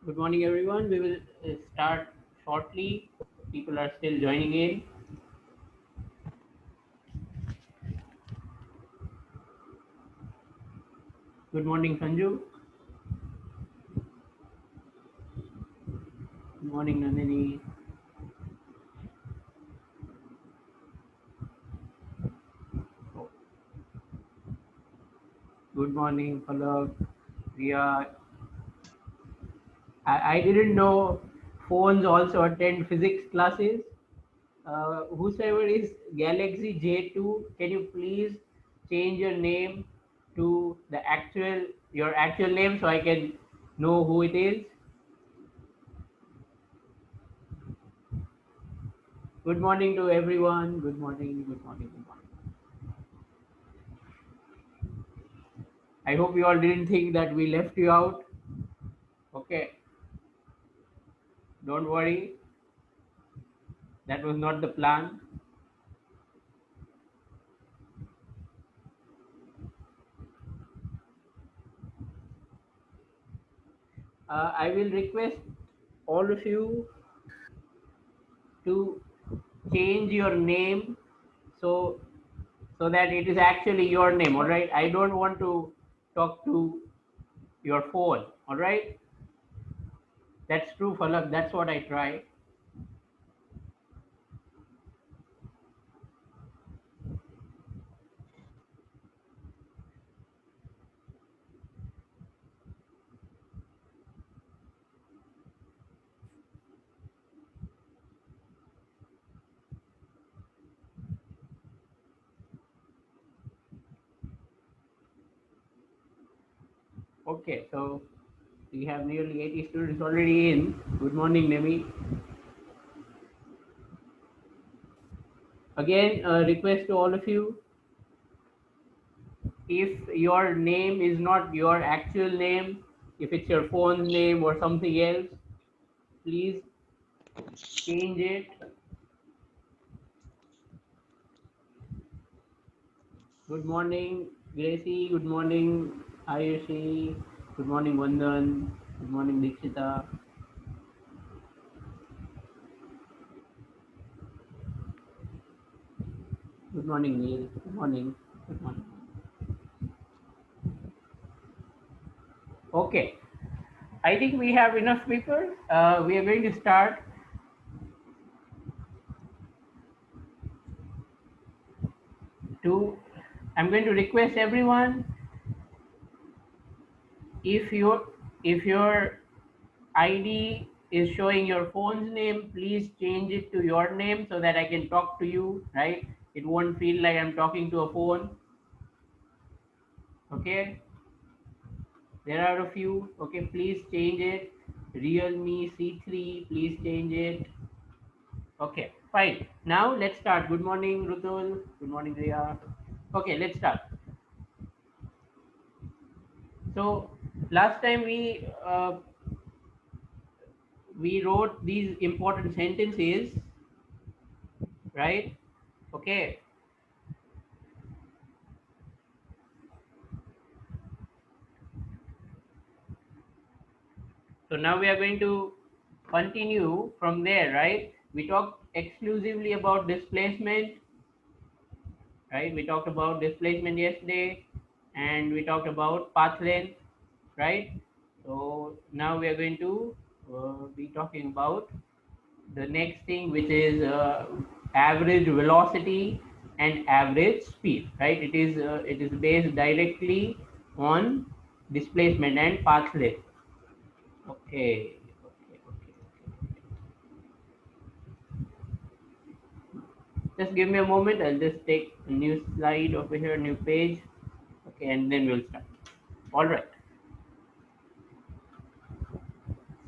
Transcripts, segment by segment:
Good morning, everyone. We will start shortly. People are still joining in. Good morning, Sanju. Good morning, Nandini. Oh, good morning, Palak. Ria. I didn't know phones also attend physics classes. Whosoever is Galaxy J2, can you please change your name to your actual name so I can know who it is? Good morning to everyone. Good morning. Good morning. Good morning. I hope you all didn't think that we left you out. Okay, don't worry. That was not the plan. I will request all of you to change your name so that it is actually your name. All right. I don't want to talk to your phone. All right. That's true, Falak. That's what I try. Okay. So we have nearly 80 students already in. Good morning, Nemi. Again, a request to all of you, if your name is not your actual name, if it's your phone's name or something else, please change it. Good morning, Gracie. Good morning, Ayushi. Good morning, Vandan. Good morning, Dikshita. Good morning, Neil. Good morning. Good morning. Okay, I think we have enough people. We are going to start. To, I'm going to request everyone, if your ID is showing your phone's name, please change it to your name so that I can talk to you, right? It won't feel like I'm talking to a phone. Okay, there are a few. Okay, please change it. Realme C3, please change it. Okay, fine. Now let's start. Good morning, Rutul. Good morning, Ria. Okay, let's start. So last time we wrote these important sentences, right? Okay, so now we are going to continue from there, right? We talked exclusively about displacement, right? We talked about displacement yesterday, and we talked about path length, right? So now we are going to be talking about the next thing, which is average velocity and average speed, right? It is based directly on displacement and path length. Okay, okay, okay. Just give me a moment. I'll just take a new slide over here, new page. Okay, and then we'll start. All right.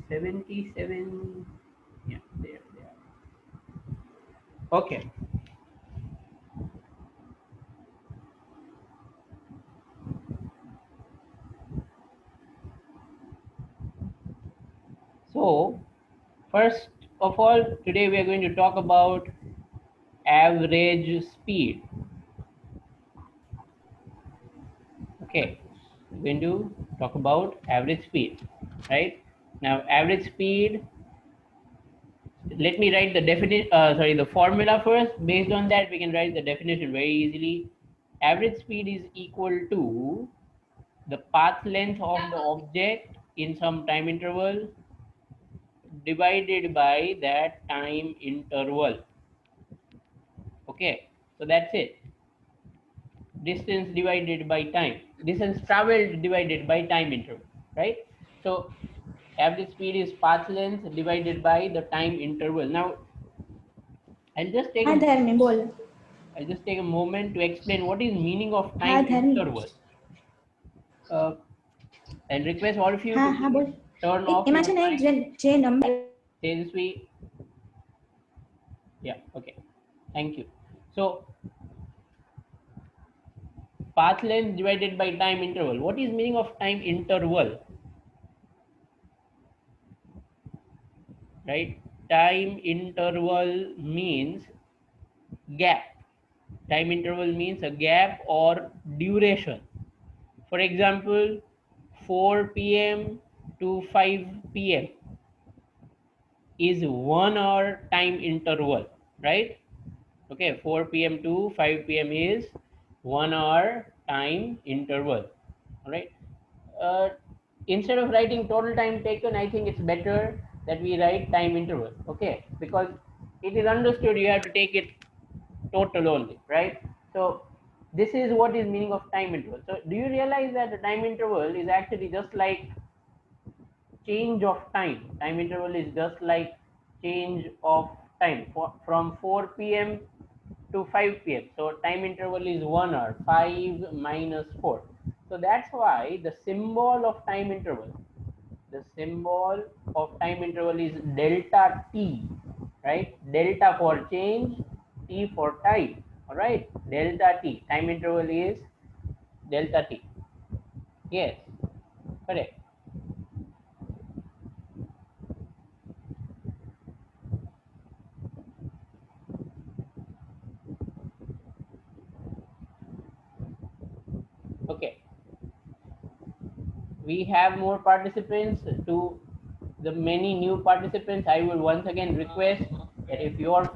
77. Yeah, there they are. Okay. So, first of all, today we are going to talk about average speed. Okay, we're going to talk about average speed, right? Now average speed, let me write the definition, the formula first. Based on that, we can write the definition very easily. Average speed is equal to the path length of the object in some time interval divided by that time interval. Okay, so that's it. Distance divided by time, distance traveled divided by time interval, right? So average speed is path length divided by the time interval. Now i'll just take a हाँ धर्मी बोल. I'll just take a moment to explain what is meaning of हाँ time धर्मी. interval. uh, I'll request all of you हाँ to हाँ please बोल. turn एक off એમાં your છે ને એક mic. જે number. Since we, yeah, okay, thank you. So path length divided by time interval, what is meaning of time interval, right? Time interval means gap. Time interval means a gap or duration. For example, 4 p.m. to 5 p.m. is 1 hour time interval, right? Okay, 4 p.m. to 5 p.m. is 1 hour time interval. All right. Uh, Instead of writing total time taken, I think it's better that we write time interval. Okay, because it is understood you have to take it total only, right? So this is what is meaning of time interval. So do you realize that the time interval is actually just like change of time? Time interval is just like change of time from 4 p.m. to 5 p.m. So time interval is 1 hour, 5 minus 4. So that's why the symbol of time interval, the symbol of time interval is delta t, right? Delta for change, t for time. All right, delta t. Time interval is delta t. Yes, correct. Okay, we have more participants. To the many new participants, I will once again request that if your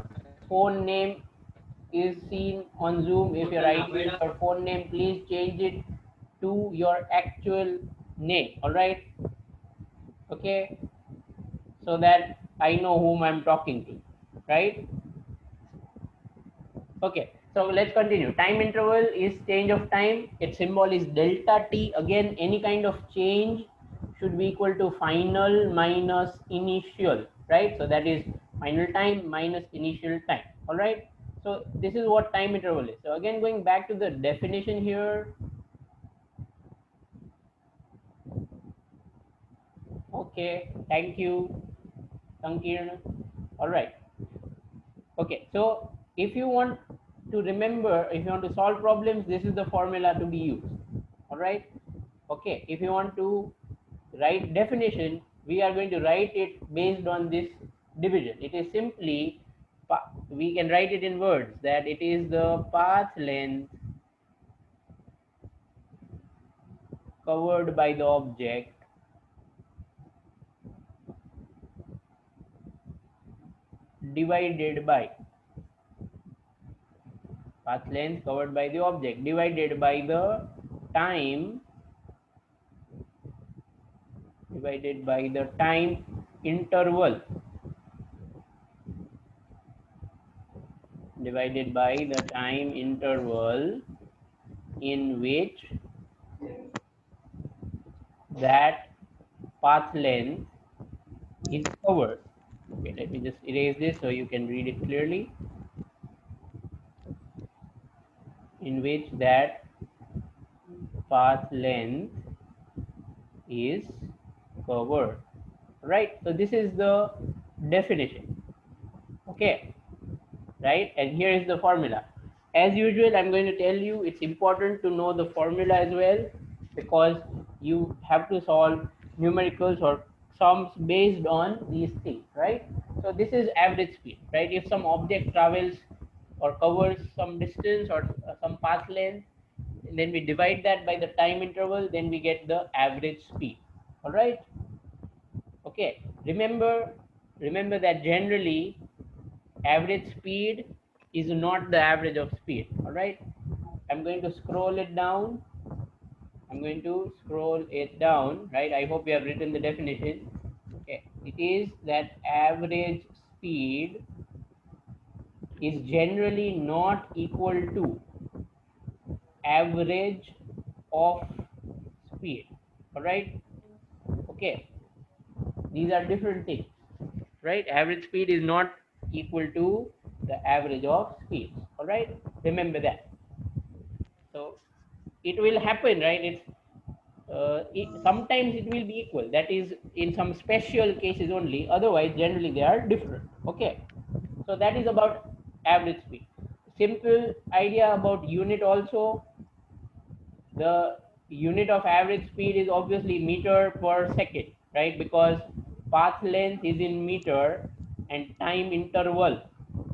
phone name is seen on Zoom, if your ID is your phone name, please change it to your actual name. All right, okay, so that I know whom I'm talking to, right? Okay, so let's continue. Time interval is change of time. Its symbol is delta t. Again, any kind of change should be equal to final minus initial, right? So that is final time minus initial time. All right. So this is what time interval is. So again, going back to the definition here. Okay, thank you, Sankirna. All right. Okay, so if you want to remember, if you want to solve problems, this is the formula to be used. All right. Okay, if you want to write definition, we are going to write it based on this division. It is simply, we can write it in words that it is the path length covered by the object divided by path length covered by the object divided by the time divided by the time interval divided by the time interval in which that path length is covered. Okay, let me just erase this so you can read it clearly. In which that path length is covered. Right? So this is the definition. Okay, right? And here is the formula. As usual, I'm going to tell you it's important to know the formula as well, because you have to solve numericals or sums based on these things, right? So this is average speed, right? If some object travels or covers some distance or some path length, and then we divide that by the time interval, then we get the average speed. All right. Okay, remember that generally average speed is not the average of speed. All right, I'm going to scroll it down. I'm going to scroll it down, right? I hope you have written the definition. Okay, it is that average speed is generally not equal to average of speed. All right, okay, these are different things, right? Average speed is not equal to the average of speeds. All right, remember that. So it will happen, right? Sometimes it will be equal, that is in some special cases only, otherwise generally they are different. Okay, so that is about average speed. Simple idea about unit also. The unit of average speed is obviously meter per second, right? Because path length is in meter and time interval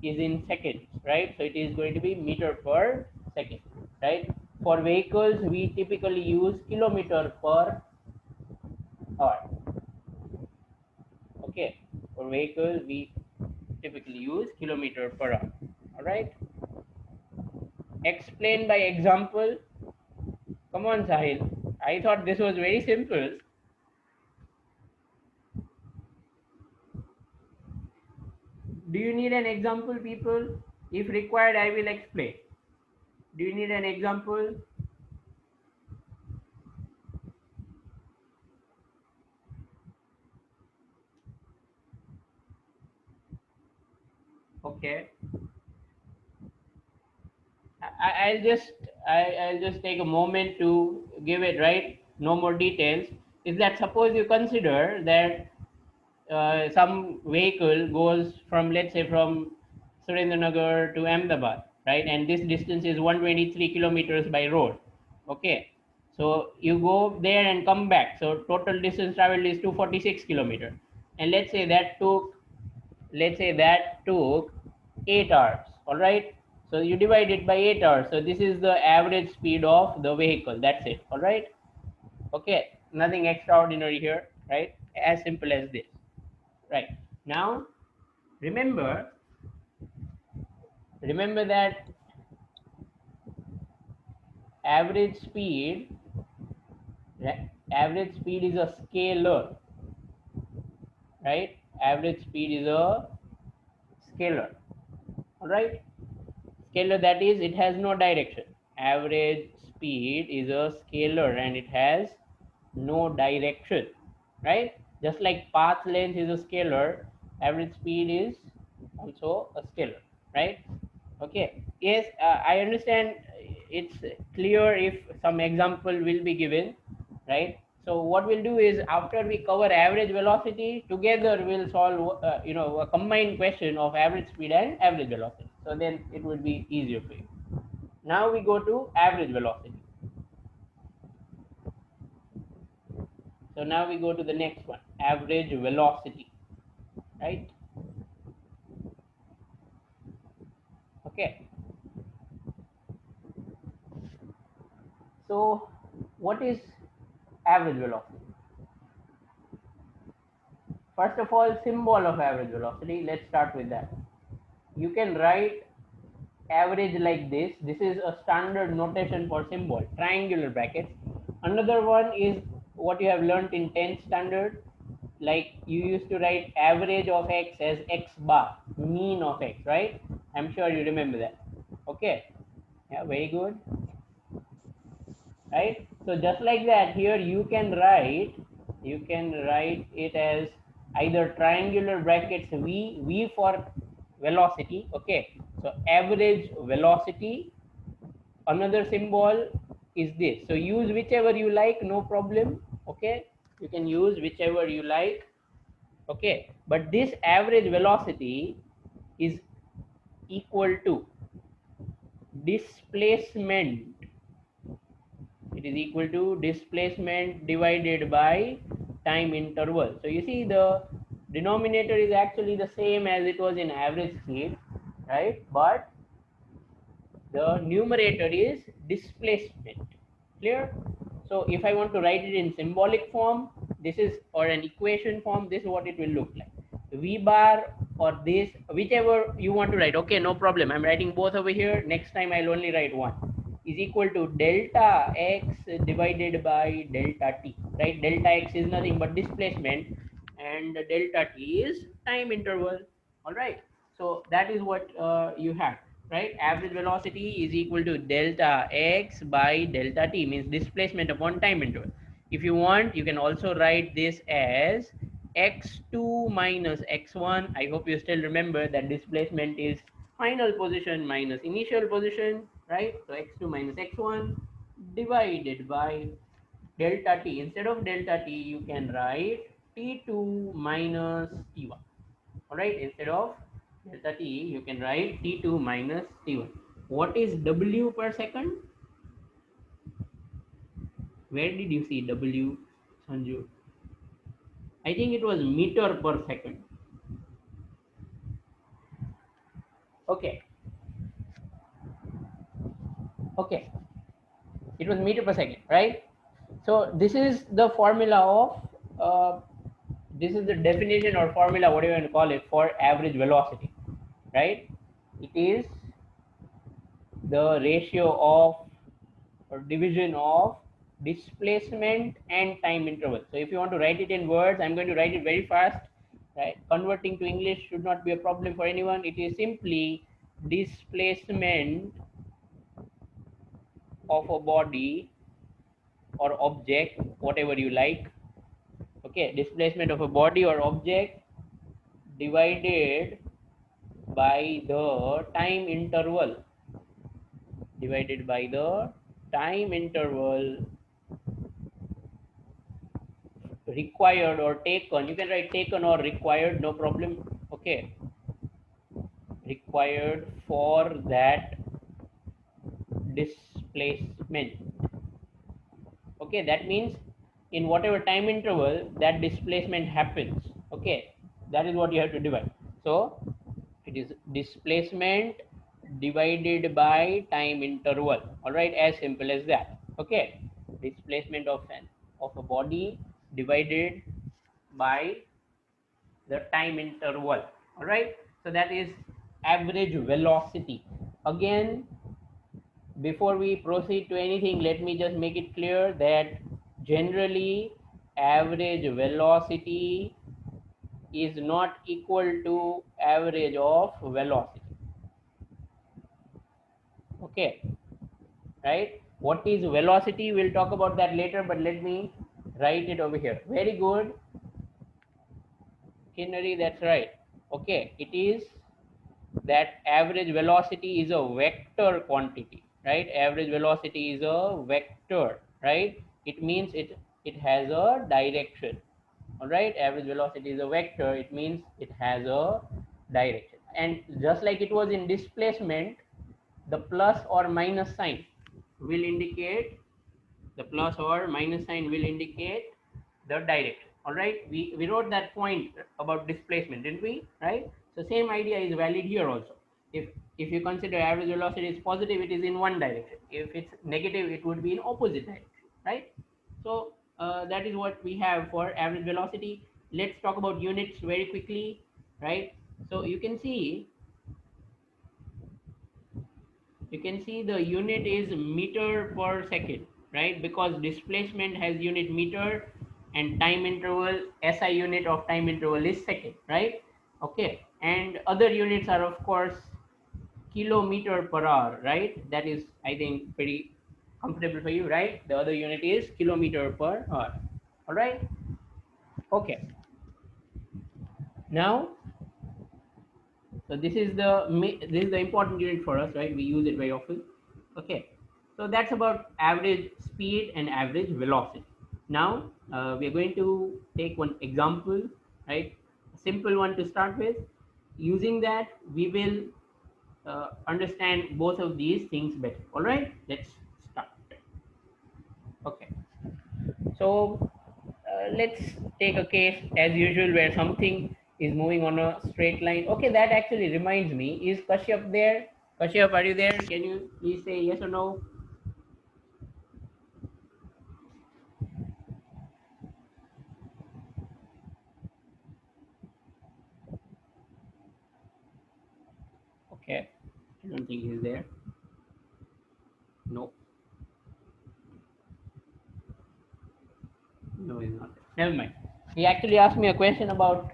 is in seconds, right? So it is going to be meter per second, right? For vehicles we typically use kilometer per hour. Okay, for vehicles we typically use kilometer per hour. All right, explain by example. Come on, Sahil, I thought this was very simple. Do you need an example, people? If required, I will explain. Do you need an example? Okay. I'll just take a moment to give it, right. No more details. Is that suppose you consider that some vehicle goes from, let's say, from Surendranagar to Ahmedabad, right? And this distance is 123 kilometers by road. Okay. So you go there and come back. So total distance traveled is 246 kilometers. And let's say that took 8 hours. All right. So you divide it by 8 hours. So this is the average speed of the vehicle. That's it. All right. Okay. Nothing extraordinary here, right? As simple as this. Right. Now, remember, remember that average speed, average speed is a scalar, right? Average speed is a scalar, all right? Scalar, that is, it has no direction. Average speed is a scalar and it has no direction, right? Just like path length is a scalar, average speed is also a scalar, right? Okay, yes, I understand. It's clear if some example will be given, right? So what we'll do is, after we cover average velocity, together we'll solve a combined question of average speed and average velocity, so then it will be easier for you. Now we go to average velocity. So now we go to the next one, average velocity, right? Okay, so what is average velocity? First of all, symbol of average velocity, let's start with that. You can write average like this. This is a standard notation for symbol, triangular brackets. Another one is what you have learnt in 10th standard. Like you used to write average of x as x bar, mean of x, right? I'm sure you remember that. Okay. Yeah, very good. Right? So just like that, here you can write it as either triangular brackets v for velocity. Okay. So average velocity. Another symbol is this. So use whichever you like, no problem. Okay. You can use whichever you like. Okay. But this average velocity is equal to displacement. It is equal to displacement divided by time interval. So you see, the denominator is actually the same as it was in average speed, right? But the numerator is displacement. Clear? So if I want to write it in symbolic form, this is, or an equation form, this is what it will look like. V bar or this, whichever you want to write. Okay, no problem. I'm writing both over here. Next time I'll only write one. Is equal to delta x divided by delta t, right? Delta x is nothing but displacement, and delta t is time interval. All right. So that is what you have, right? Average velocity is equal to delta x by delta t, means displacement upon time interval. If you want, you can also write this as x2 minus x1. I hope you still remember that displacement is final position minus initial position, right? So x2 minus x1 divided by delta t. Instead of delta t, you can write t2 minus t1. All right, instead of delta t, you can write t2 minus t1. What is w per second? Where did you see w, Sanju? I think it was meter per second. Okay, okay, it was meter per second, right? So this is the formula of this is the definition or formula, whatever you want to call it, for average velocity, right? It is the ratio of, or division of, displacement and time interval. So if you want to write it in words, I'm going to write it very fast, right? Converting to English should not be a problem for anyone. It is simply displacement of a body or object, whatever you like. Okay, displacement of a body or object divided by the time interval, divided by the time interval required or taken. You can write taken or required, no problem. Okay, required for that displacement. Okay, that means in whatever time interval that displacement happens. Okay, that is what you have to divide. So it is displacement divided by time interval. All right, as simple as that. Okay, displacement of a body divided by the time interval. All right, so that is average velocity. Again, before we proceed to anything, let me just make it clear that generally average velocity is not equal to average of velocity. Okay, right? What is velocity? We'll talk about that later, but let me write it over here. Very good, Kinnari, that's right. Okay, it is that average velocity is a vector quantity, right? Average velocity is a vector, right? It means it has a direction. All right, average velocity is a vector. It means it has a direction. And just like it was in displacement, the plus or minus sign will indicate, the plus or minus sign will indicate the direction. All right, we wrote that point about displacement, didn't we? Right, so same idea is valid here also. If you consider average velocity is positive, it is in one direction. If it's negative, it would be in opposite direction, right? So that is what we have for average velocity. Let's talk about units very quickly, right? So you can see the unit is meter per second, right? Because displacement has unit meter, and time interval, SI unit of time interval is second, right? Okay, and other units are of course kilometer per hour, right? That is, I think, pretty comfortable for you, right? The other unit is kilometer per hour. All right, okay. Now, so this is the important unit for us, right? We use it very often. Okay, so that's about average speed and average velocity. Now we are going to take one example, right? A simple one to start with. Using that, we will understand both of these things better. All right, let's start. Okay, so let's take a case as usual where something is moving on a straight line. Okay, that actually reminds me, is Kashyap there? Kashyap, are you there? Can you please say yes or no? don't think he's there. No. No, he's not there. Never mind. He actually asked me a question about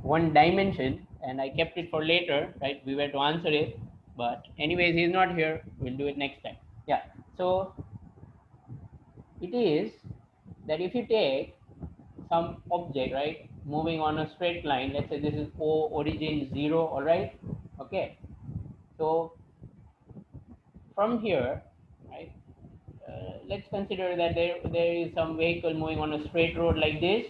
one dimension and I kept it for later, right? We were to answer it. But anyways, he's not here. We'll do it next time. Yeah. So it is that if you take some object, right, moving on a straight line, let's say this is O origin 0, all right? Okay. So from here, right, let's consider that there is some vehicle moving on a straight road like this,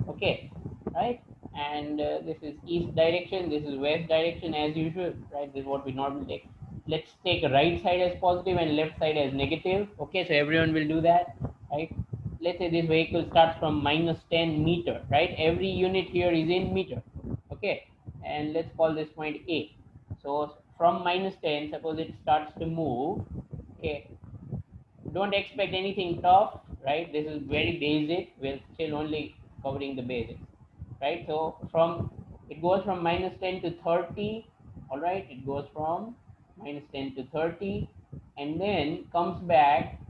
okay, right? And this is east direction, this is west direction as usual, right? This is what we normally take. Let's take right side as positive and left side as negative, okay? So everyone will do that, right? Let's say this vehicle starts from minus 10 meter, right? Every unit here is in meter, okay? And let's call this point A. So from minus 10, suppose it starts to move, okay? Don't expect anything tough, right? This is very basic. We're still only covering the basics, right? So from it goes from minus 10 to 30, all right? It goes from minus 10 to 30 and then comes back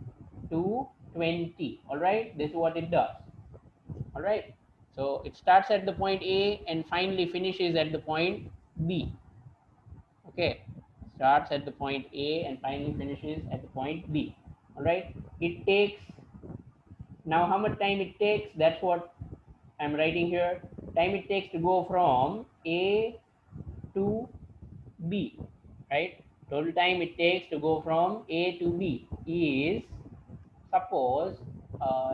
to 20, all right? This is what it does, all right? So it starts at the point A and finally finishes at the point B, okay? Starts at the point A and finally finishes at the point B, all right? It takes, now how much time it takes, that's what I'm writing here. Time it takes to go from A to B, right? Total time it takes to go from A to B is, suppose,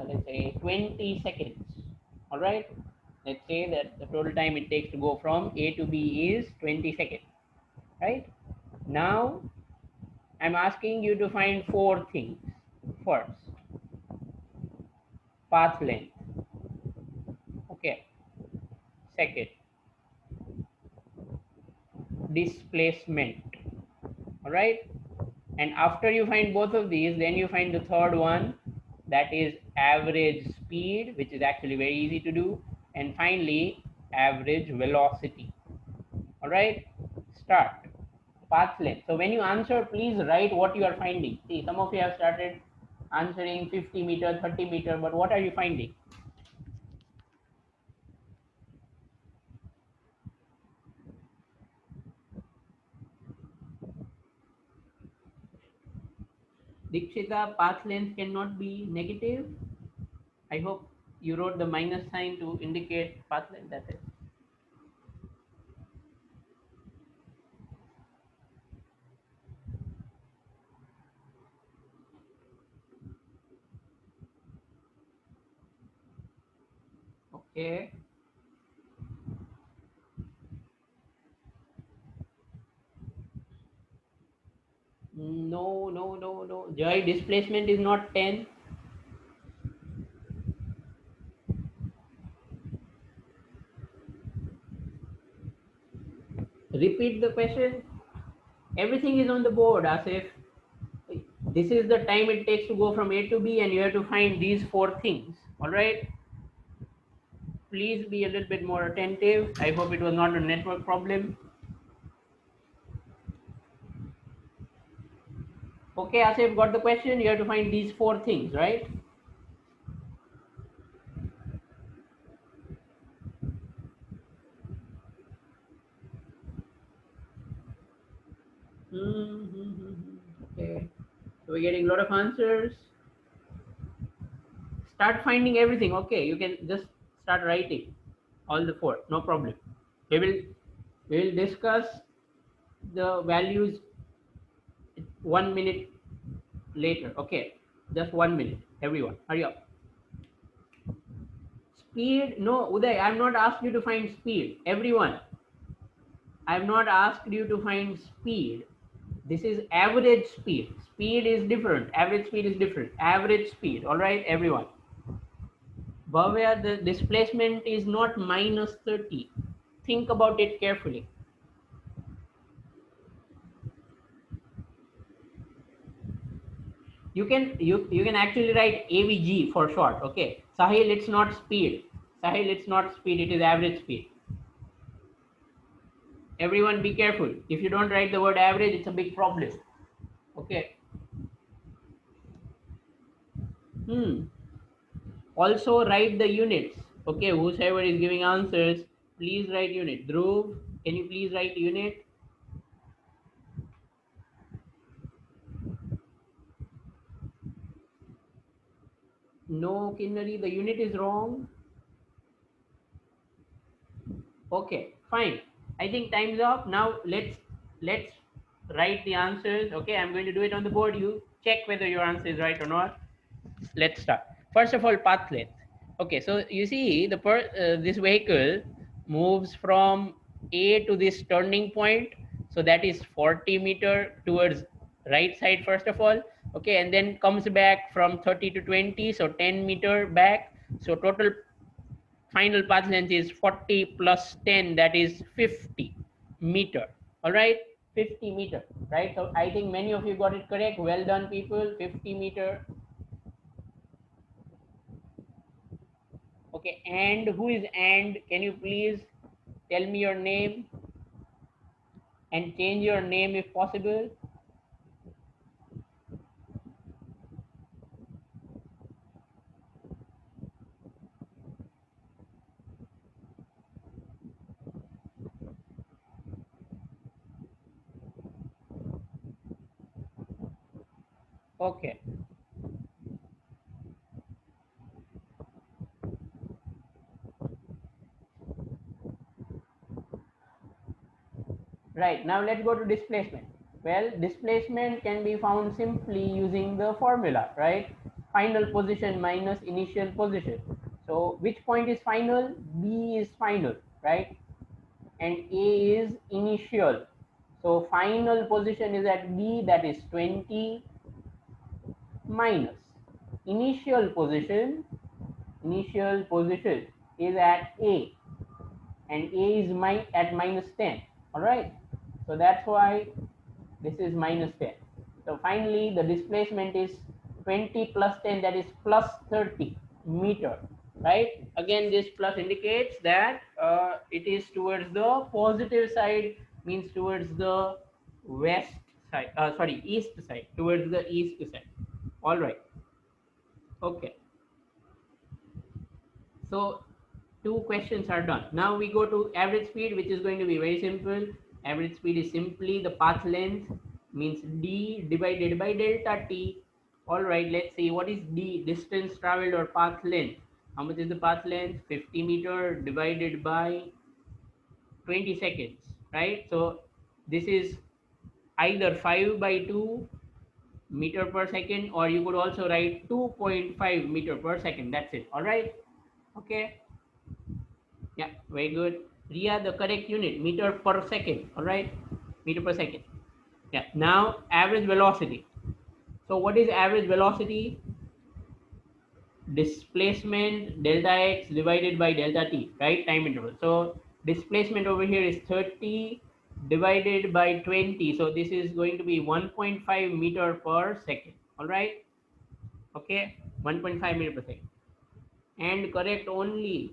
let's say 20 seconds, all right? Let's say that the total time it takes to go from A to B is 20 seconds, right? Now I'm asking you to find four things. First, path length, okay. Second, displacement, all right? And after you find both of these, then you find the third one, that is average speed, which is actually very easy to do. And finally, average velocity, all right? Start. Path length. So when you answer, please write what you are finding. See, some of you have started answering 50 meter, 30 meter, but what are you finding? Dikshita, path length cannot be negative. I hope you wrote the minus sign to indicate path length. That's it. Okay. No, no, no, no. Joy, displacement is not 10. Repeat the question. Everything is on the board, Asif. This is the time it takes to go from A to B, and you have to find these four things. All right. Please be a little bit more attentive. I hope it was not a network problem. Okay, Asif, got the question? You have to find these four things, right? Okay. So we're getting a lot of answers. Start finding everything. Okay, you can just start writing all the four. No problem. We will discuss the values 1 minute later. Okay, just 1 minute. Everyone, hurry up. Speed? No, Uday, I'm not asked you to find speed. Everyone, I've not asked you to find speed. This is average speed. Speed is different. Average speed is different. Average speed. All right, everyone. Bhavya, the displacement is not minus 30. Think about it carefully. You can actually write AVG for short. Okay, Sahil, it's not speed. Sahil, it's not speed. It is average speed. Everyone be careful. If you don't write the word average, it's a big problem. Okay. Also write the units. Okay, whoever is giving answers, please write unit. Dhruv, can you please write unit? No, Kinnari, the unit is wrong. Okay, fine. I think time's up. Now let's write the answers. Okay, I'm going to do it on the board. You check whether your answer is right or not. Let's start. First of all, path length. Okay, so you see this vehicle moves from A to this turning point. So that is 40 meter towards right side first of all. Okay, and then comes back from 30 to 20, so 10 meter back. So total final path length is 40 plus 10, that is 50 meter. All right, 50 meter, right? So I think many of you got it correct. Well done, people. 50 meter. Okay, and who is and? Can you please tell me your name and change your name if possible? Okay, right. Now let's go to displacement. Well, displacement can be found simply using the formula, right? Final position minus initial position. So which point is final? B is final, right? And A is initial. So final position is at B, that is 20, minus initial position. Initial position is at A, and A is at minus 10. All right. So that's why this is minus 10. So finally, the displacement is 20 plus 10, that is plus 30 meter. Right. Again, this plus indicates that it is towards the positive side, means towards the west side. Sorry, east side, towards the east side. All right. Okay. So two questions are done. Now we go to average speed, which is going to be very simple. Average speed is simply the path length, means d divided by delta t. All right, let's see what is d, distance traveled or path length. How much is the path length? 50 meter divided by 20 seconds, right? So this is either 5 by 2 meter per second, or you could also write 2.5 meter per second. That's it. All right. Okay. Yeah, very good. Ria, the correct unit, meter per second. All right, meter per second. Yeah. Now, average velocity. So, what is average velocity? Displacement delta x divided by delta t, right? Time interval. So, displacement over here is 30 divided by 20. So, this is going to be 1.5 meter per second. All right. Okay, 1.5 meter per second. And correct only.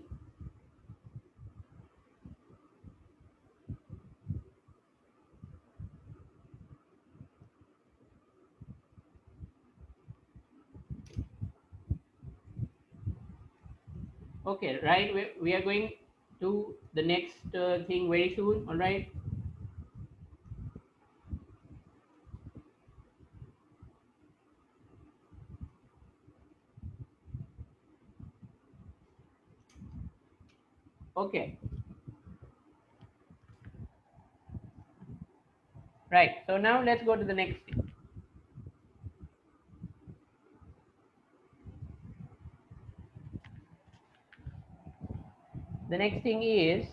Okay, right. We are going to the next thing very soon. All right. Okay. Right. So now let's go to the next thing. The next thing is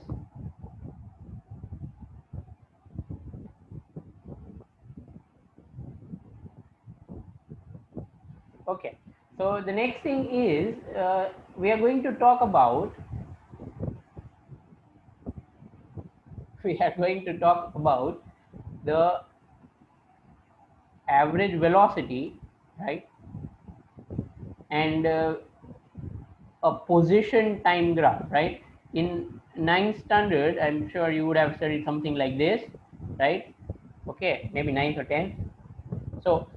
okay. So the next thing is we are going to talk about we are going to talk about the average velocity, right? And a position time graph, right? In ninth standard, I'm sure you would have studied something like this, right? Okay, maybe ninth or 10th. So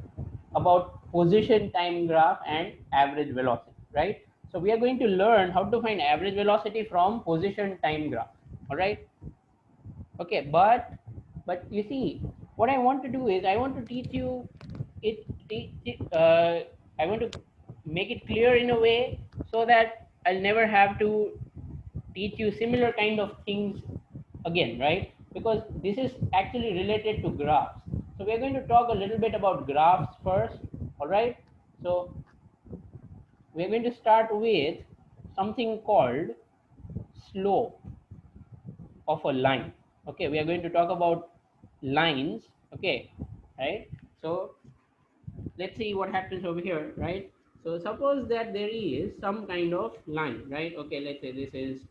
about position time graph and average velocity, right? So we are going to learn how to find average velocity from position time graph. All right. Okay, but you see, what I want to do is I want to teach you it. I want to make it clear in a way so that I'll never have to teach you similar kind of things again, right? Because this is actually related to graphs. So we're going to talk a little bit about graphs first. All right. So we're going to start with something called slope of a line. Okay, we are going to talk about lines. Okay, right? So let's see what happens over here, right? So suppose that there is some kind of line, right? Okay, let's say this is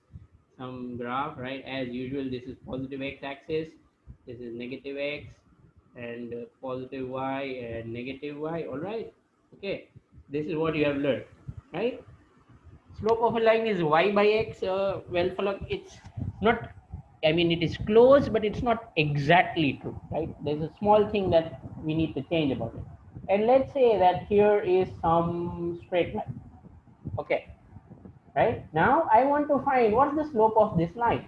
some graph, right? As usual, this is positive x-axis, this is negative x, and positive y and negative y. All right. Okay, this is what you have learned, right? Slope of a line is y by x. Well, it's not, I mean, it is close, but it's not exactly true, right? There's a small thing that we need to change about it. And let's say that here is some straight line. Okay, right? Now I want to find what's the slope of this line.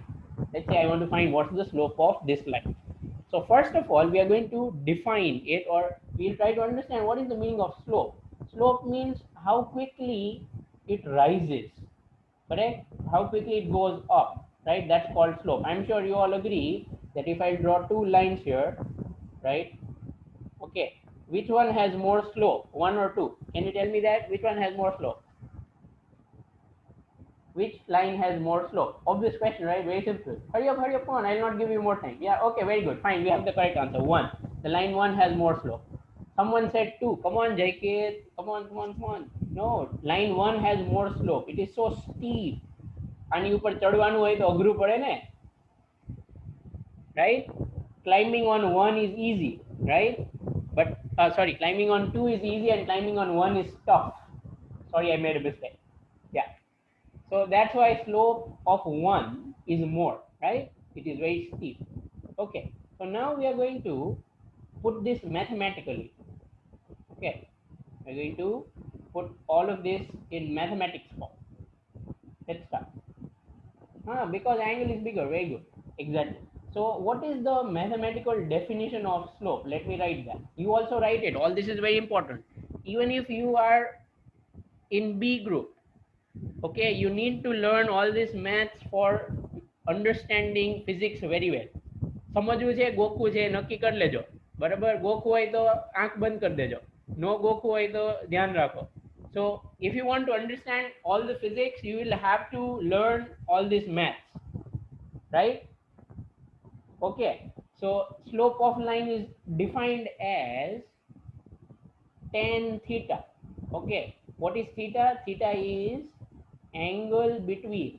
Let's say I want to find what's the slope of this line. So first of all, we are going to define it, or we'll try to understand what is the meaning of slope. Slope means how quickly it rises, correct? How quickly it goes up, right? That's called slope. I'm sure you all agree that if I draw two lines here, right? Okay, which one has more slope, one or two? Can you tell me that? Which one has more slope? Which line has more slope? Obvious question, right? Very simple. Hurry up, come on. I'll not give you more time. Yeah, okay, very good. Fine, we have the correct answer. One. The line one has more slope. Someone said two. Come on, JK. Come on, come on, come on. No, line one has more slope. It is so steep. આની ઉપર ચડવાનું હોય તો અઘરું પડે ને, right? Climbing on one is easy, right? But sorry, climbing on two is easy and climbing on one is tough. Sorry, I made a mistake. Yeah. So that's why slope of one is more, right? It is very steep. Okay. So now we are going to put this mathematically. Okay. We're going to put all of this in mathematics form. Let's start. Because angle is bigger. Very good. Exactly. So what is the mathematical definition of slope? Let me write that. You also write it. All this is very important. Even if you are in B group, okay, you need to learn all this maths for understanding physics very well. સમજવું છે ગોખવું છે નક્કી કરી લેજો, બરાબર? ગોખવું હોય તો આંખ બંધ કરી દેજો, નો ગોખવું હોય તો ધ્યાન રાખો. So if you want to understand all the physics, you will have to learn all this maths, right? Okay, so slope of line is defined as tan theta. Okay, what is theta? Theta is angle between,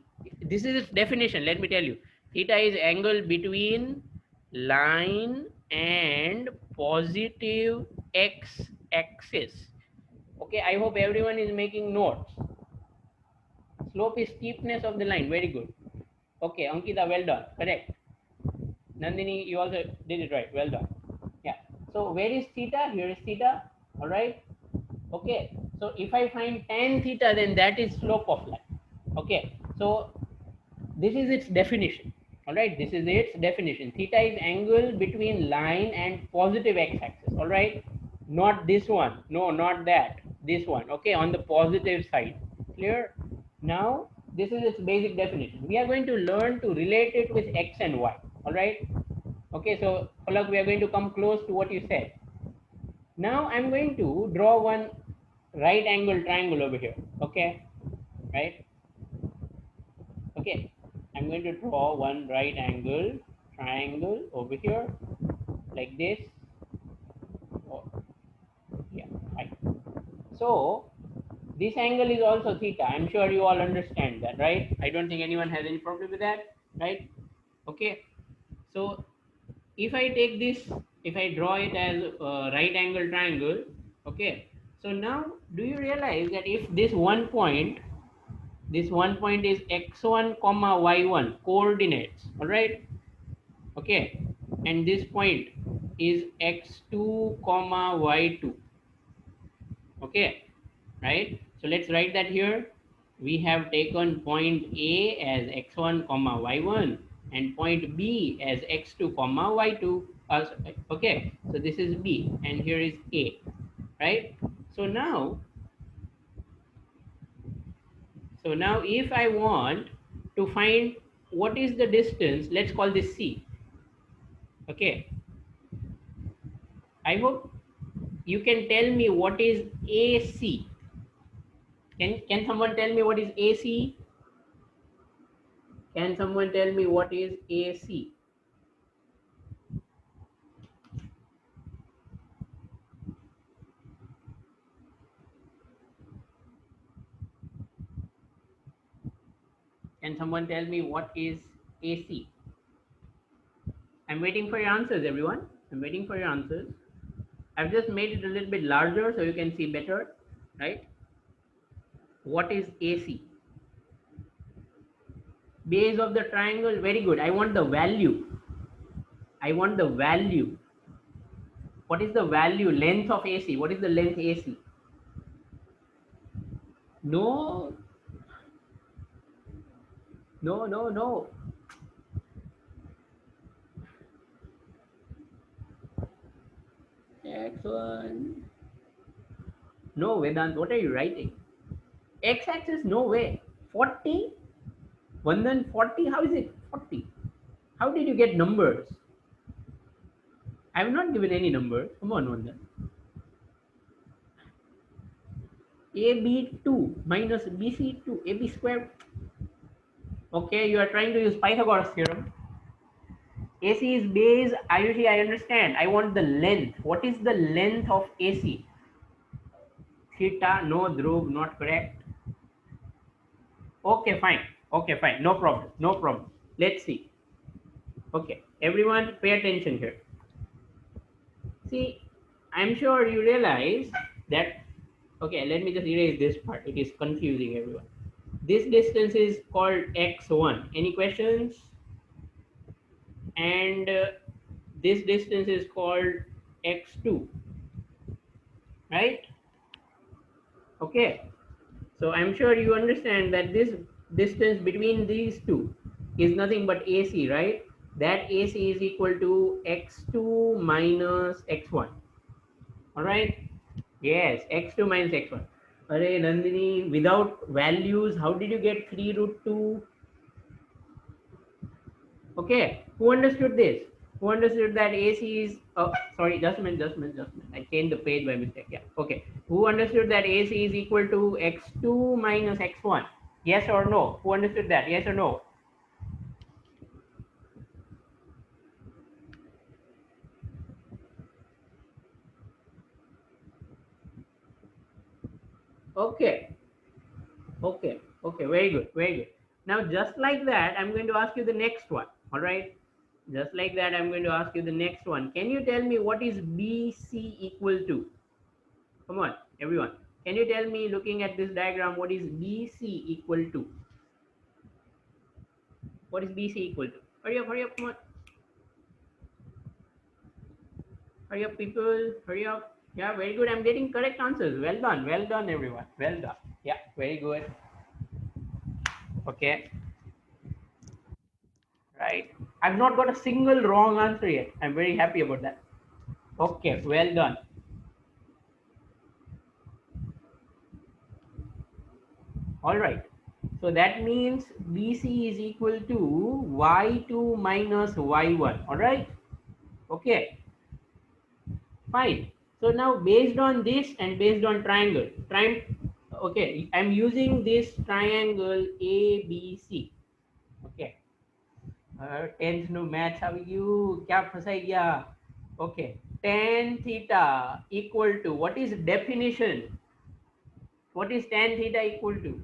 this is its definition, let me tell you. Theta is angle between line and positive x axis. Okay, I hope everyone is making notes. Slope is steepness of the line. Very good. Okay, Ankita, well done. Correct. Nandini, you also did it right. Well done. Yeah. So where is theta? Here is theta. All right. Okay. So if I find tan theta, then that is slope of line. Okay. So this is its definition. All right. This is its definition. Theta is angle between line and positive x-axis. All right. Not this one. No, not that. This one. Okay. On the positive side. Clear? Now, this is its basic definition. We are going to learn to relate it with x and y. All right. Okay. So, Palak, we are going to come close to what you said. Now, I'm going to draw one right angle triangle over here. Okay. Right. Okay. I'm going to draw one right angle triangle over here like this. Oh, yeah. Right. So, this angle is also theta. I'm sure you all understand that, right? I don't think anyone has any problem with that, right? Okay. So if I take this, if I draw it as a right angle triangle, okay. So now, do you realize that if this one point, This one point is x1 comma y1 coordinates, all right? Okay, and this point is x2 comma y2. Okay, right? So let's write that here. We have taken point A as x1 comma y1 and point B as x2 comma y2. Okay, so this is B and here is A, right? So now, if I want to find what is the distance, let's call this C. Okay, I hope you can tell me what is AC. Can someone tell me what is AC? Can someone tell me what is AC? Can someone tell me what is AC? I'm waiting for your answers, everyone. I'm waiting for your answers. I've just made it a little bit larger so you can see better, right? What is AC? Base of the triangle, very good. I want the value. I want the value. What is the value, length of AC? What is the length AC? No, no, no, no. X1. No, Vedant, what are you writing? X-axis, no way. 40? 140? How is it 40? How did you get numbers? I have not given any number. Come on, Vandan. AB2 minus BC2, AB square. Okay, you are trying to use Pythagoras theorem. AC is base. Ayushi, I understand. I want the length. What is the length of AC? Theta, no, Dhruv, not correct. Okay, fine. Okay, fine. No problem. No problem. Let's see. Okay, everyone pay attention here. See, I'm sure you realize that, okay, let me just erase this part. It is confusing everyone. This distance is called x1. Any questions? And this distance is called x2, right? Okay. So I'm sure you understand that this distance between these two is nothing but AC, right? That AC is equal to x2 minus x1. All right? Yes, x2 minus x1. Array Nandini, without values, how did you get 3 root 2? Okay, who understood this? Who understood that AC is, oh, sorry, just a minute, just a minute, just a minute. I changed the page by mistake. Yeah, okay. Who understood that AC is equal to x2 minus x1? Yes or no? Who understood that? Yes or no? Okay, okay, very good, very good. Now, just like that, I'm going to ask you the next one. All right, just like that, I'm going to ask you the next one. Can you tell me what is BC equal to? Come on, everyone. Can you tell me, looking at this diagram, what is BC equal to? What is BC equal to? Hurry up, come on. Hurry up, people, hurry up. Yeah, very good. I'm getting correct answers. Well done, everyone. Well done. Yeah, very good. Okay, right. I've not got a single wrong answer yet. I'm very happy about that. Okay, well done. All right. So that means BC is equal to y2 minus y1. All right. Okay, fine. So now based on this and based on triangle, okay, I'm using this triangle ABC. Okay. Tens no maths have you क्या फंसाई गया? Okay. Tan theta equal to, what is definition? What is tan theta equal to?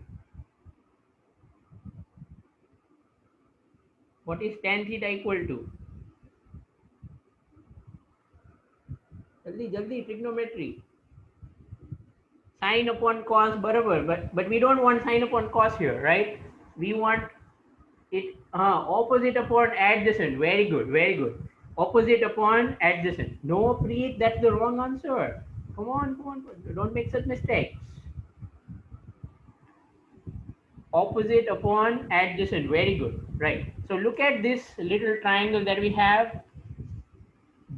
What is tan theta equal to? जल्दी जल्दी, trigonometry. Sine upon cos barabar, but we don't want sine upon cos here, right? We want it opposite upon adjacent. Very good, very good. Opposite upon adjacent. No, Preet, that's the wrong answer. Come on, come on, don't make such mistakes. Opposite upon adjacent. Very good. Right, so look at this little triangle that we have.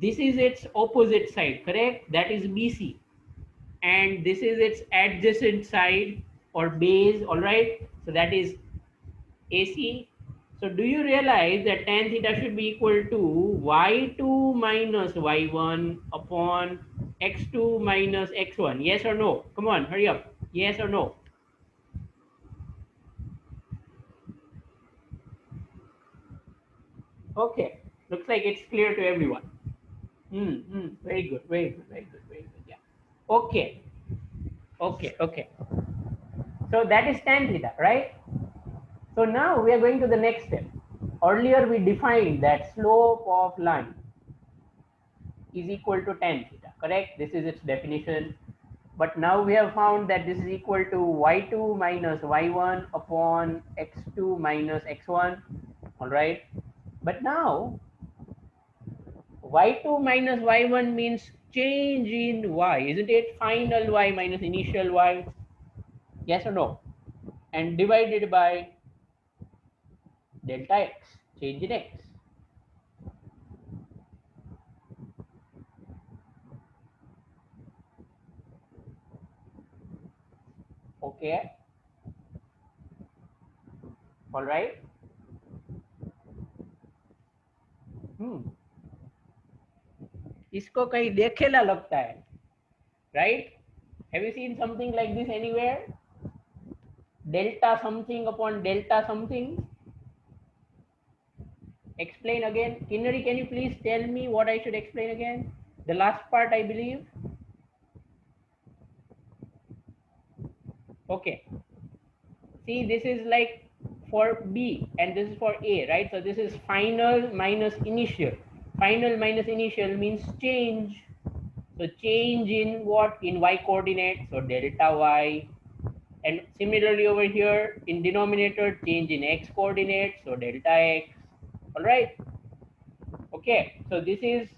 This is its opposite side, correct? That is BC. And this is its adjacent side or base, all right? So that is AC. So do you realize that tan theta should be equal to y2 minus y1 upon x2 minus x1? Yes or no? Come on, hurry up. Yes or no? Okay, looks like it's clear to everyone. Very good, very good, very good, very good. Yeah. Okay, okay, okay. So that is tan theta, right? So now we are going to the next step. Earlier we defined that slope of line is equal to tan theta, correct? This is its definition. But now we have found that this is equal to y2 minus y1 upon x2 minus x1, all right? But now y2 minus y1 means change in y, isn't it? Final y minus initial y, yes or no? And divided by delta x, change in x. Okay, all right. इसको कहीं देखेला लगता है, right? Have you seen something like this anywhere? Delta something upon delta something. Explain again. Kinnari, can you please tell me what I should explain again? The last part, I believe. Okay. See, this is like for B and this is for A, right? So this is final minus initial. Final minus initial means change. So change in what? In y coordinate. So delta y. And similarly over here in denominator, change in x coordinate. So delta x. All right. Okay. So this is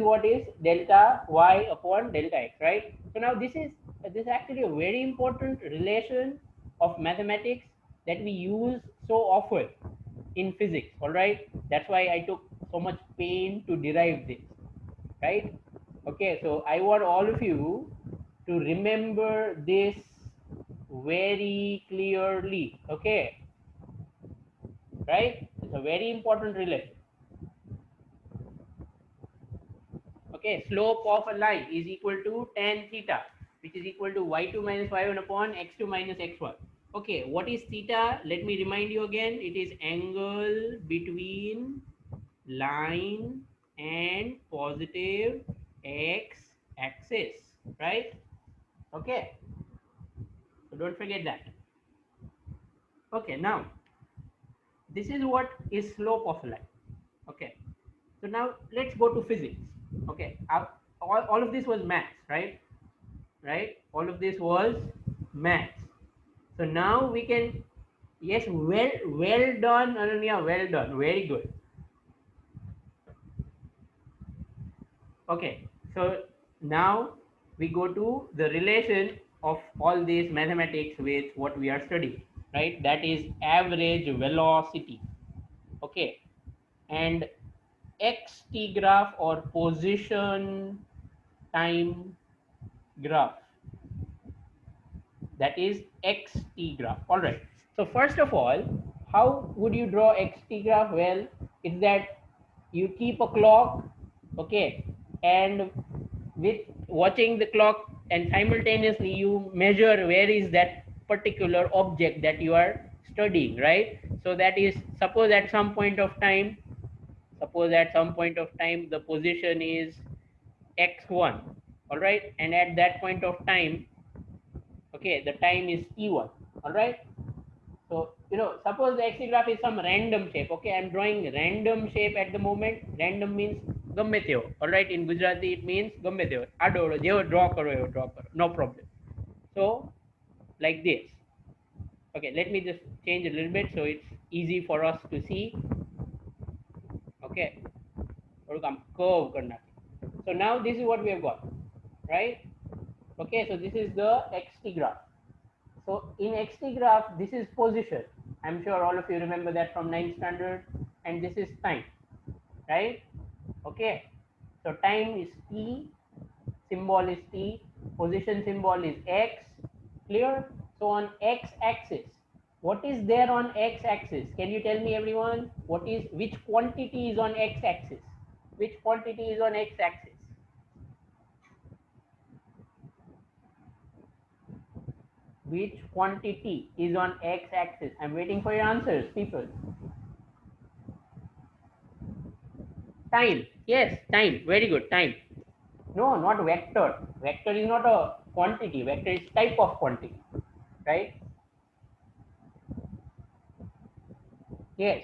what is delta y upon delta x, right? So now this is actually a very important relation of mathematics that we use so often in physics, all right? That's why I took so much pain to derive this, right? Okay, so I want all of you to remember this very clearly, okay? Right? It's a very important relation. Okay, slope of a line is equal to tan theta, which is equal to y2 minus y1 upon x2 minus x1. Okay, what is theta? Let me remind you again. It is angle between line and positive x axis, right? Okay, so don't forget that. Okay, now this is what is slope of a line. Okay, so now let's go to physics. Okay, all of this was maths, right? Right, all of this was maths. So now we can, yes, well done Ananya, well done, very good. Okay, so now we go to the relation of all these mathematics with what we are studying, right? That is average velocity. Okay, and xt graph or position time graph, that is xt graph. All right, so first of all, how would you draw xt graph? Well, it's that you keep a clock, okay, and with watching the clock and simultaneously you measure where is that particular object that you are studying, right? So that is, suppose at some point of time the position is x1, all right, and at that point of time, okay, the time is t1, all right? So suppose the x graph is some random shape. Okay, I'm drawing random shape at the moment. Random means ગમે તેવો. All right, in Gujarati it means ગમે તેવો. આડો જેવો draw કરો એવો draw કરો. No problem. So like this. Okay, let me just change a little bit so it's easy for us to see. Okay, થોડુંક આમ curve કરી નાખીએ. So now this is what we have got, right? Okay, so this is the xt graph. So in xt graph, this is position. I'm sure all of you remember that from 9th standard, and this is time, right? Okay, so time is t, symbol is t, position symbol is x. Clear? So on x axis, what is there on x axis? Can you tell me, everyone? Which quantity is on x axis? Which quantity is on x axis? Which quantity is on x axis? I'm waiting for your answers, people. Time. Yes, time. Very good. Time. No, not vector. Vector is not a quantity. Vector is type of quantity, right? Yes.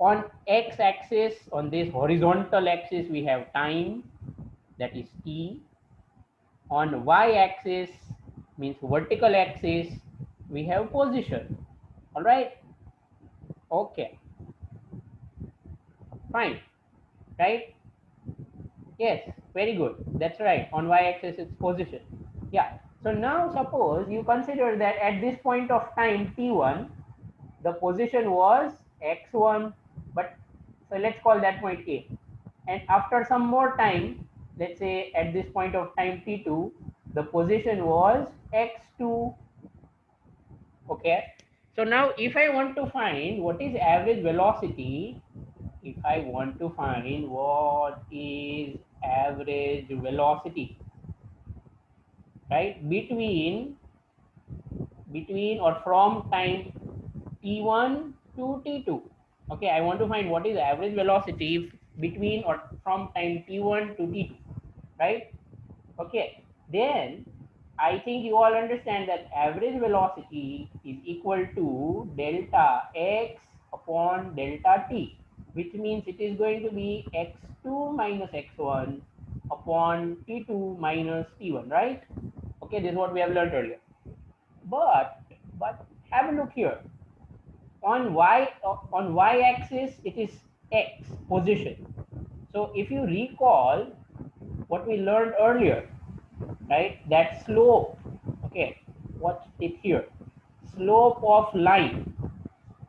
On x axis, on this horizontal axis, we have time, that is t. On y axis, means vertical axis, we have position. All right? Okay. Fine. Right? Yes, very good. That's right. On y axis, it's position. Yeah. So now suppose you consider that at this point of time t1, the position was x1, but so let's call that point A. And after some more time, let's say at this point of time t2, the position was x2. Okay. So now if I want to find what is average velocity, if I want to find what is average velocity, right, between or from time t1 to t2. Okay, I want to find what is average velocity between or from time t1 to t2, right? Okay, then I think you all understand that average velocity is equal to delta x upon delta t, which means it is going to be x2 minus x1 upon t2 minus t1, right? Okay, this is what we have learned earlier. But have a look here. On y axis, it is x, position. So if you recall what we learned earlier, right, that slope, okay, watch it here, slope of line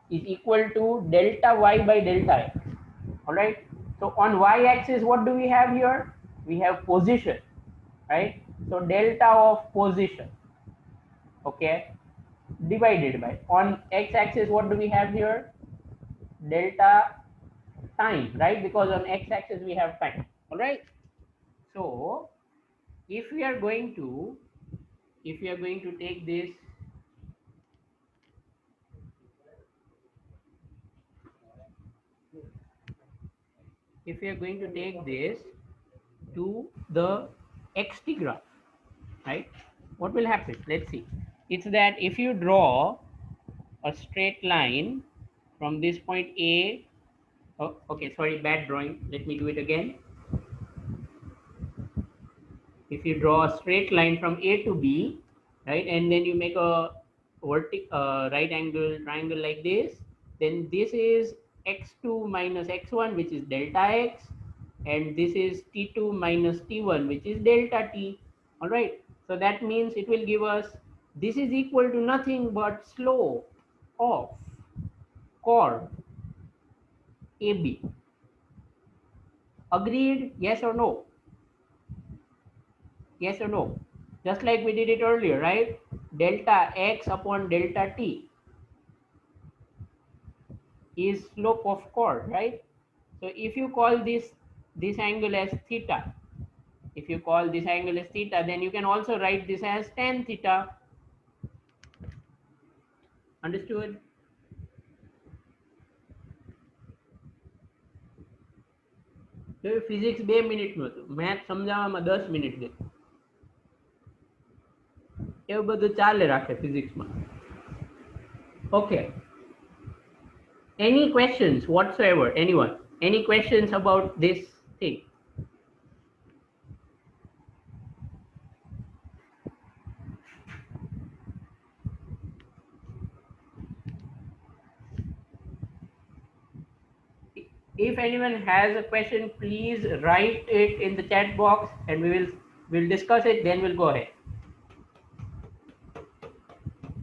is equal to delta y by delta x. All right, so on y axis, what do we have here? We have position, right? So delta of position, okay, divided by, on x axis, what do we have here? Delta time, right? Because on x axis we have time. All right, so if we are going to take this, to the xt graph, right, what will happen? Let's see. It's that if you draw a straight line from this point A, oh, okay, sorry, bad drawing, let me do it again. If you draw a straight line from A to B, right, and then you make a right angle triangle like this, then this is x2 minus x1, which is delta x, and this is t2 minus t1, which is delta t. All right, so that means it will give us, this is equal to nothing but slope of chord AB. Agreed? Yes or no? Yes or no? Just like we did it earlier, right? Delta x upon delta t is slope of chord, right? So if you call this angle as theta, then you can also write this as tan theta. Understood? Physics 2 મિનિટનું હતું, math સમજાવવામાં 10 minute ગઈ. એવું બધું ચાલે રાખે ફિઝિક્સમાં. Okay, any questions whatsoever? Anyone? Any questions about this thing? if anyone has a question, please write it in the chat box and we'll discuss it, then we'll go ahead.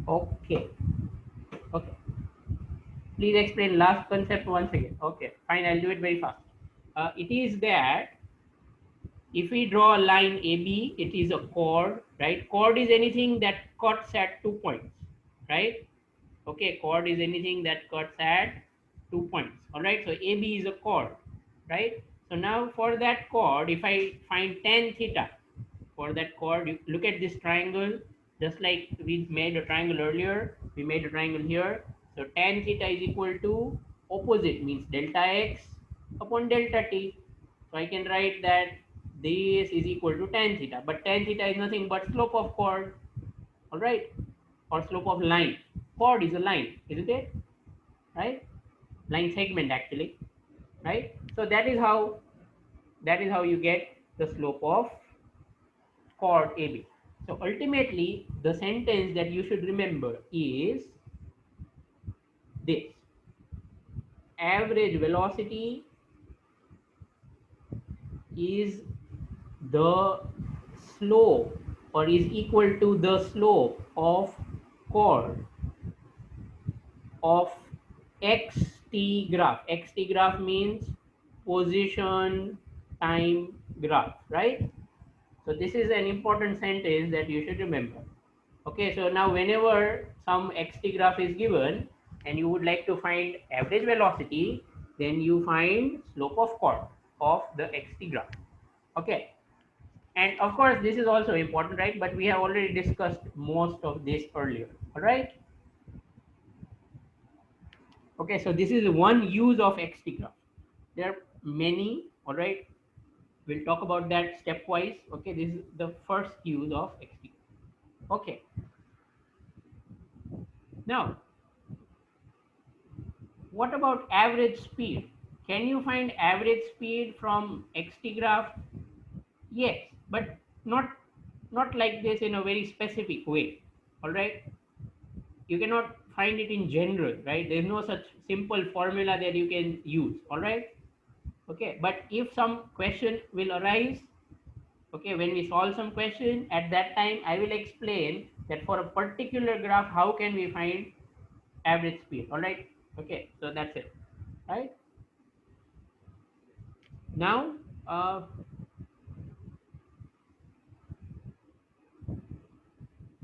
Okay. Okay. Please explain last concept once again. Okay, fine, I'll do it very fast. It is that if we draw a line AB, it is a chord, right? Chord is anything that cuts at 2 points, right? Okay, chord is anything that cuts at 2 points. All right, so AB is a chord, right? So now for that chord, if I find tan theta for that chord, you look at this triangle, just like we made a triangle earlier, we made a triangle here. So tan theta is equal to opposite, means delta x upon delta t. So I can write that this is equal to tan theta, but tan theta is nothing but slope of chord, all right, or slope of line. Chord is a line, isn't it? Right? Line segment actually, right? So that is how you get the slope of chord AB. So ultimately, the sentence that you should remember is this: average velocity is the slope or is equal to the slope of chord of xt graph. Xt graph means position time graph, right? So this is an important sentence that you should remember. Okay, so now whenever some xt graph is given and you would like to find average velocity, then you find slope of chord of the xt graph. Okay, and of course this is also important, right? But we have already discussed most of this earlier. All right. Okay, so this is one use of xt graph. There are many. All right, we'll talk about that stepwise. Okay, this is the first use of xt graph. Okay, now what about average speed? Can you find average speed from xt graph? Yes, but not like this in a very specific way. All right, you cannot find it in general, right? There's no such simple formula that you can use. All right, okay, but if some question will arise, okay, when we solve some question, at that time I will explain that for a particular graph how can we find average speed. All right, okay, so that's it, right? Now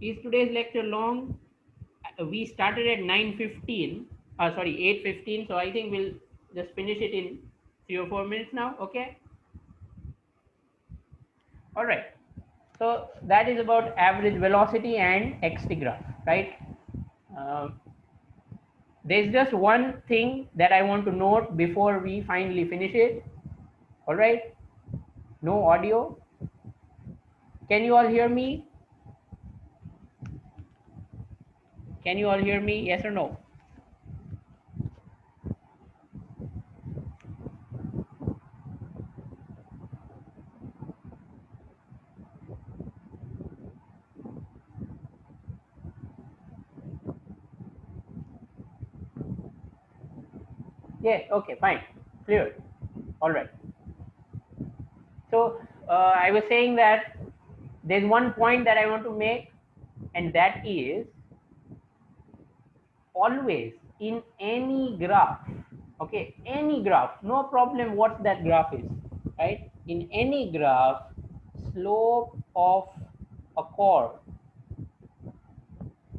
is today's lecture long? We started at 9:15, sorry, 8:15, so I think we'll just finish it in 3 or 4 minutes now. Okay, all right. So that is about average velocity and xt graph, right? Um, there's just one thing that I want to note before we finally finish it. All right, no audio. Can you all hear me? Can you all hear me? Yes or no? Yes, okay, fine, clear. All right. So I was saying that there's one point that I want to make, and that is always in any graph, okay, any graph, no problem what that graph is, right? In any graph, slope of a chord,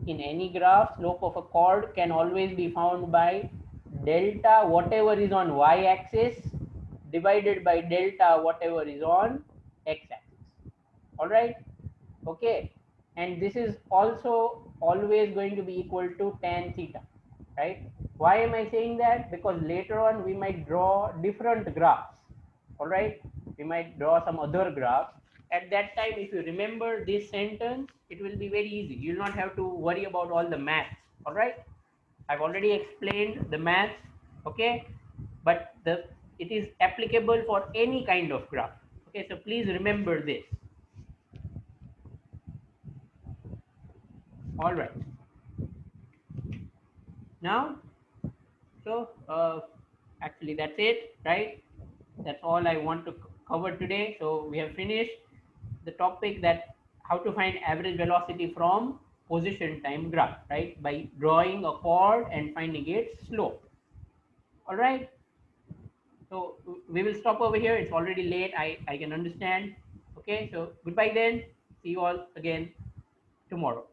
in any graph, slope of a chord can always be found by delta whatever is on y-axis divided by delta whatever is on x-axis. All right, okay, and this is also always going to be equal to tan theta, right? Why am I saying that? Because later on we might draw different graphs. All right, we might draw some other graphs. At that time, if you remember this sentence, it will be very easy. You'll not have to worry about all the maths. All right, I've already explained the maths. Okay, but the it is applicable for any kind of graph. Okay, so please remember this. All right, now, so actually that's it, right? That's all I want to cover today. So we have finished the topic that how to find average velocity from position time graph, right? By drawing a chord and finding its slope. All right. So we will stop over here. It's already late. I can understand. Okay. So goodbye then. See you all again tomorrow.